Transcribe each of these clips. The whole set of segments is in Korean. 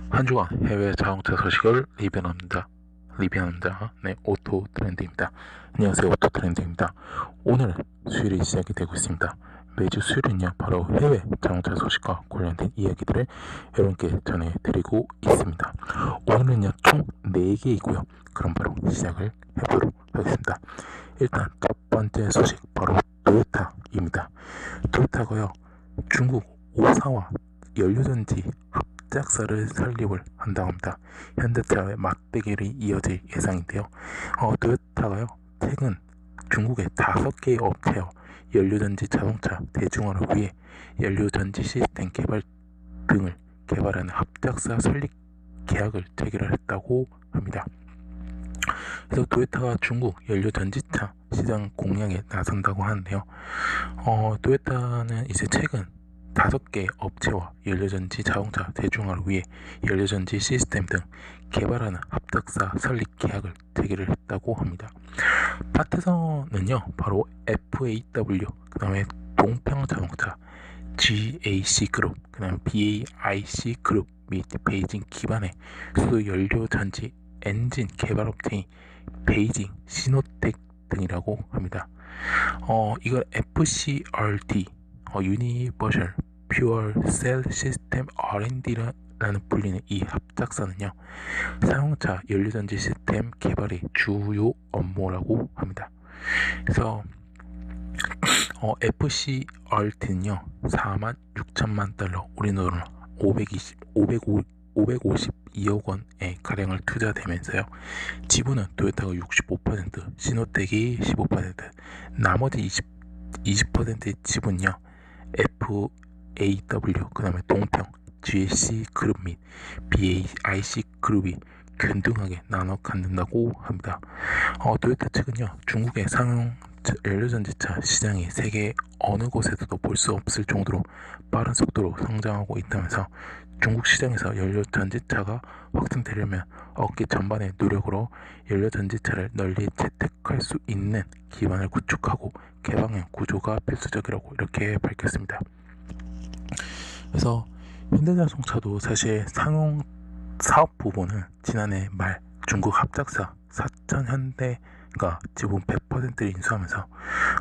한 주간 해외 자동차 소식을 리뷰합니다. 네, 오토 트렌드입니다. 안녕하세요, 오토 트렌드입니다. 오늘은 수요일이 시작이 되고 있습니다. 매주 수요일은요, 바로 해외 자동차 소식과 관련된 이야기들을 여러분께 전해드리고 있습니다. 오늘은요, 총 4개이고요. 그럼 바로 시작을 해보도록 하겠습니다. 일단 첫 번째 소식, 바로 토요타입니다. 토요타가요, 중국 오사와 연료전지 합작사를 설립을 한다고 합니다. 현대차와의 맞대결이 이어질 예상인데요. 토요타가요, 최근 중국의 5개의 업체와 연료전지 자동차 대중화를 위해 연료전지 시스템 개발 등을 개발하는 합작사 설립 계약을 체결을 했다고 합니다. 그래서 토요타가 중국 연료전지차 시장 공략에 나선다고 하는데요. 토요타는 이제 최근 5개 업체와 연료전지 자동차 대중화를 위해 연료전지 시스템 등 개발하는 합작사 설립 계약을 체결을 했다고 합니다. 파트너는요, 바로 FAW, 그 다음에 동평자동차, GAC 그룹, 그 다음에 BAIC 그룹 및 베이징 기반의 수소 연료전지 엔진 개발업체인 베이징 시노텍 등이라고 합니다. 이걸 FCRD, 유니버셜 퓨얼 셀 시스템 R&D라는 불리는 이 합작사는요, 자동차 연료전지 시스템 개발이 주요 업무라고 합니다. 그래서 FCRD는요 4만 6천만 달러, 우리 돈으로 552억 원의 가량을 투자되면서요, 지분은 토요타가 65%, 시노텍이 15%, 나머지 20%의 지분요 FAW, 그 다음에 동평, GAC 그룹 및 BAIC 그룹이 균등하게 나눠 갖는다고 합니다. 토요타 측은요, 중국의 상용 연료전지차 시장이 세계 어느 곳에서도 볼 수 없을 정도로 빠른 속도로 성장하고 있다면서 중국 시장에서 연료전지차가 확산되려면 업계 전반의 노력으로 연료전지차를 널리 채택할 수 있는 기반을 구축하고 개방형 구조가 필수적이라고 이렇게 밝혔습니다. 그래서 현대자동차도 사실 상용 사업 부분은 지난해 말 중국 합작사 사천현대가 지분 100%를 인수하면서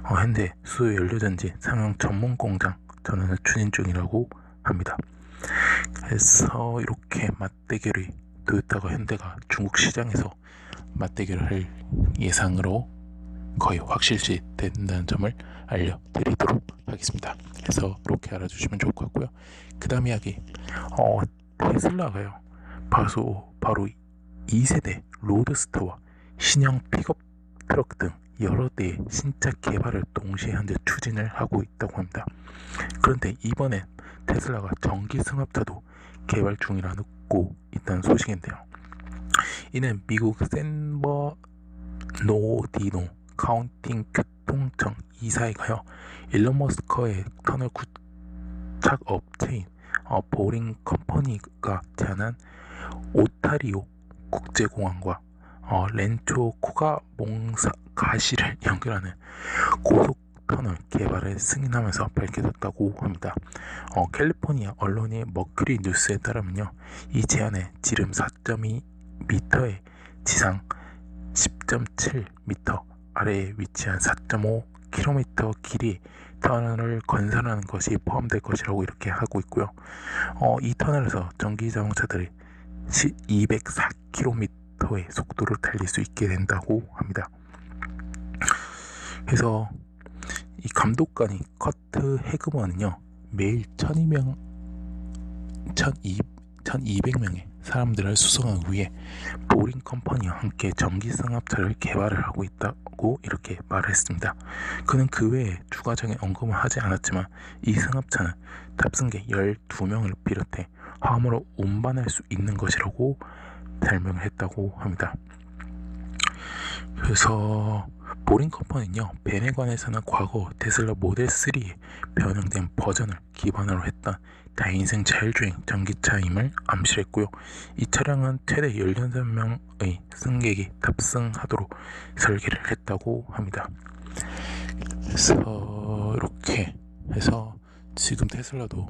현재 수소 연료전지 상용 전문 공장 전환을 추진 중이라고 합니다. 그래서 이렇게 맞대결이 토요타가 현대가 중국 시장에서 맞대결을 할 예상으로 거의 확실시 된다는 점을 알려드리도록 하겠습니다. 그래서 이렇게 알아주시면 좋을 것 같고요. 그 다음 이야기, 테슬라가요, 바로 2세대 로드스터와 신형 픽업 트럭 등 여러 대의 신차 개발을 동시에 현재 추진을 하고 있다고 합니다. 그런데 이번엔 테슬라가 전기 승합차도 개발 중이라고 있다는 소식인데요. 이는 미국 샌버노디노 카운티 교통청 이사회가요, 일론 머스크의 터널 구착 업체인 보링 컴퍼니가 제안한 오타리오 국제공항과 렌초 코가 몽가시를 연결하는 고속 터널 개발을 승인하면서 밝혀졌다고 합니다. 캘리포니아 언론인 머큐리 뉴스에 따르면요, 이 제안에 지름 4.2m의 지상 10.7m 아래에 위치한 4.5km 길이 터널을 건설하는 것이 포함될 것이라고 이렇게 하고 있고요. 이 터널에서 전기 자동차들이 204km의 속도를 달릴 수 있게 된다고 합니다. 그래서 이 감독관인 커트 헤그먼은요, 매일 1200명의 사람들을 수송하기 위해 보링 컴퍼니와 함께 전기 승합차를 개발을 하고 있다고 이렇게 말을 했습니다. 그는 그 외에 추가적인 언급은 하지 않았지만 이 승합차는 탑승객 12명을 비롯해 화물을 운반할 수 있는 것이라고 설명을 했다고 합니다. 그래서 보링 컴퍼니는요, 벤에 관해서는 과거 테슬라 모델 3에 변형된 버전을 기반으로 했던 다인생 자율주행 전기차임을 암시했고요. 이 차량은 최대 16명의 승객이 탑승하도록 설계를 했다고 합니다. 그래서 이렇게 해서 지금 테슬라도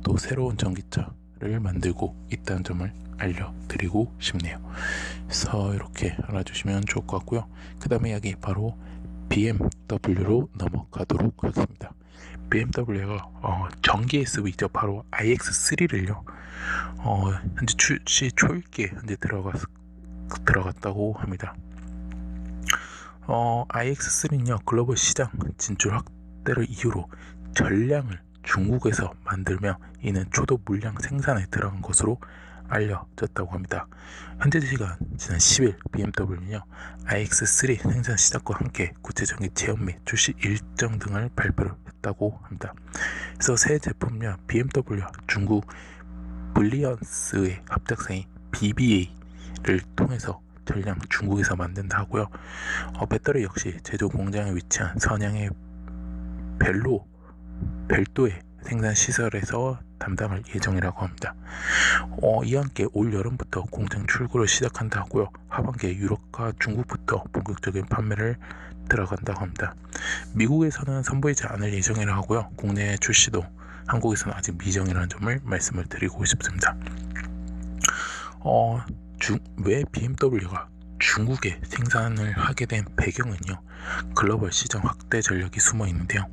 또 새로운 전기차 차를 만들고 있다는 점을 알려드리고 싶네요. 그래서 이렇게 알아주시면 좋을 것 같고요. 그 다음에 이야기 바로 BMW로 넘어가도록 하겠습니다. BMW가 전기 SUV죠. 바로 iX3를요. 현재 출시 초읽기에 현재 들어갔다고 합니다. iX3는요 글로벌 시장 진출 확대를 이유로 전량을 중국에서 만들며 이는 초도 물량 생산에 들어간 것으로 알려졌다고 합니다. 현재 시간 지난 10일 BMW는요 iX3 생산 시작과 함께 구체적인 제휴 및 출시 일정 등을 발표를 했다고 합니다. 그래서 새 제품은요 BMW와 중국 블리언스의 합작사인 BBA를 통해서 전량 중국에서 만든다 하고요. 배터리 역시 제조 공장에 위치한 선양의 별도의 생산 시설에서 담당할 예정이라고 합니다. 이와 함께 올 여름부터 공장 출고를 시작한다 하고요. 하반기에 유럽과 중국부터 본격적인 판매를 들어간다고 합니다. 미국에서는 선보이지 않을 예정이라 하고요. 국내 출시도 한국에서는 아직 미정이라는 점을 말씀을 드리고 싶습니다. 왜 BMW가 중국에 생산을 하게 된 배경은요 글로벌 시장 확대 전략이 숨어 있는데요.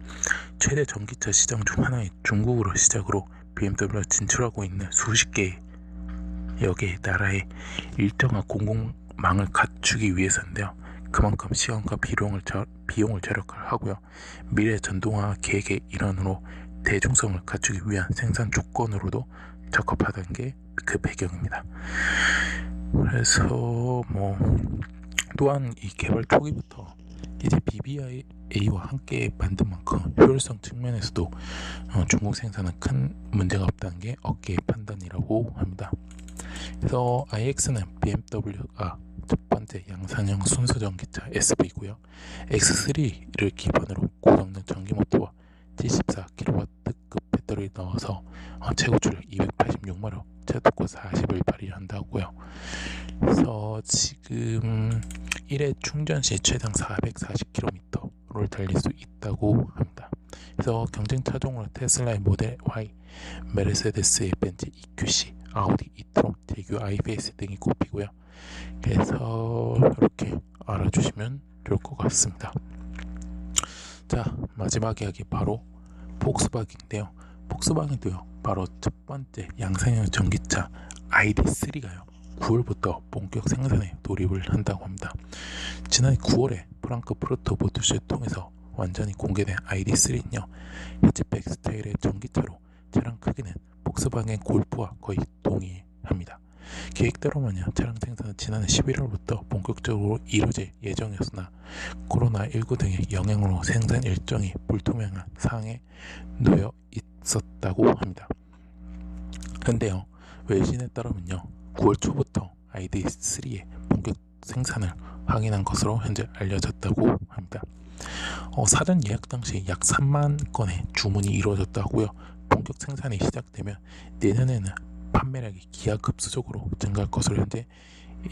최대 전기차 시장 중 하나인 중국으로 시작으로 BMW가 진출하고 있는 수십 개의 여기에 나라의 일정한 공급망을 갖추기 위해서인데요. 그만큼 시간과 비용을 절약하고요. 미래 전동화 계획의 일환으로 대중성을 갖추기 위한 생산 조건으로도 적합하다는 게 그 배경입니다. 그래서 또한 이 개발 초기부터 이제 BBA와 함께 만든 만큼 효율성 측면에서도 중국 생산은 큰 문제가 없다는 게 업계의 판단이라고 합니다. 그래서 iX는 BMW가 첫 번째 양산형 순수 전기차 SUV고요. X3를 기반으로 고성능 전기 모터와 74kW급 배터리를 넣어서 최고 출력 286마력, 최고토크 40을 발휘한다고요. 그래서 지금 1회 충전 시 최장 440km를 달릴 수 있다고 합니다. 그래서 경쟁 차종으로 테슬라의 모델 Y, 메르세데스의 벤츠 EQC, 아우디 e-tron, 제규 i-PACE 등이 꼽히고요. 그래서 이렇게 알아주시면 좋을 것 같습니다. 자, 마지막 이야기 바로 폭스바겐인데요. 폭스바겐도요 바로 첫 번째 양산형 전기차 ID3가요 9월부터 본격 생산에 돌입을 한다고 합니다. 지난 9월에 프랑크푸르트 모터쇼를 통해서 완전히 공개된 ID3는요 해치백 스타일의 전기차로 차량 크기는 폭스바겐 골프와 거의 동일합니다. 계획대로면요 차량 생산은 지난해 11월부터 본격적으로 이루어질 예정이었으나 코로나19 등의 영향으로 생산 일정이 불투명한 상황에 놓여 있었다고 합니다. 근데요 외신에 따르면요 9월 초부터 ID3의 본격 생산을 확인한 것으로 현재 알려졌다고 합니다. 사전 예약 당시 약 3만 건의 주문이 이루어졌다고요. 본격 생산이 시작되면 내년에는 판매량이 기하급수적으로 증가할 것으로 현재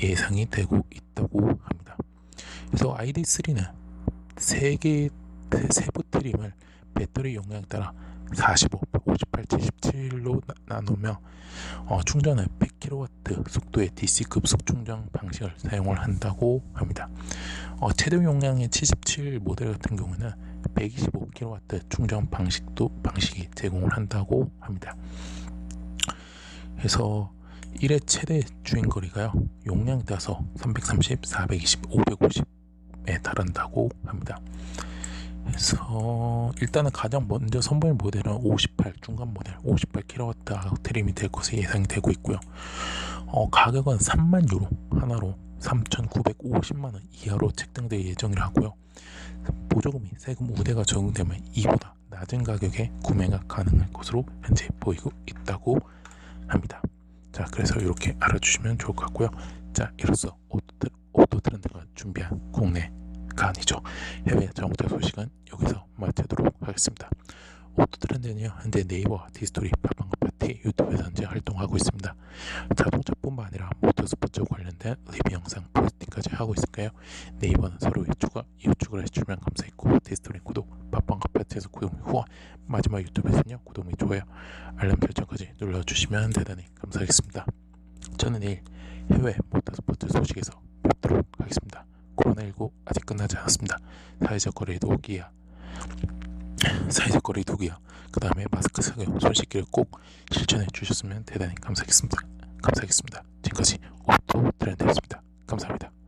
예상이 되고 있다고 합니다. 그래서 ID3는 세 세부 트림을 배터리 용량에 따라 45, 58, 77로 나누며 충전을 100kW 속도의 DC 급속 충전 방식을 사용을 한다고 합니다. 최대 용량의 77 모델 같은 경우는 125kW 충전 방식이 제공을 한다고 합니다. 그래서 1회 최대 주행거리가요 용량에 따라서 330, 420, 550에 달한다고 합니다. 그래서 일단은 가장 먼저 선보일 모델은 58 중간 모델 58kW 트림이 될 것으로 예상이 되고 있고요. 가격은 3만 유로 하나로 3,950만원 이하로 책정될 예정이라 하고요. 보조금이 세금 우대가 적용되면 이보다 낮은 가격에 구매가 가능할 것으로 현재 보이고 있다고 합니다. 자, 그래서 이렇게 알아주시면 좋을 것 같고요. 자, 이로써 오토 트렌드가 준비한 국내가 아니죠 해외 자동차 소식은 여기서 마치도록 하겠습니다. 오토 트렌드는요 현재 네이버와 디스토리, 팟빵, 커뮤니티 유튜브에서 현재 활동하고 있습니다. 자동차뿐만 아니라 모터스포츠 관련된 리뷰 영상 포스팅까지 하고 있으니까요. 네이버는 서로 이웃 추가를 해주면 감사했고, 데스토린 구독, 팟빵과 파트에서 구독 및 후원, 마지막 유튜브에서는요 구독 및 좋아요, 알람 설정까지 눌러주시면 대단히 감사하겠습니다. 저는 내일 해외 모터스포츠 소식에서 뵙도록 하겠습니다. 코로나19 아직 끝나지 않았습니다. 사회적 거리 두기야, 그 다음에 마스크 착용, 손 씻기를 꼭 실천해 주셨으면 대단히 감사하겠습니다. 지금까지 오토 트렌드였습니다. 감사합니다.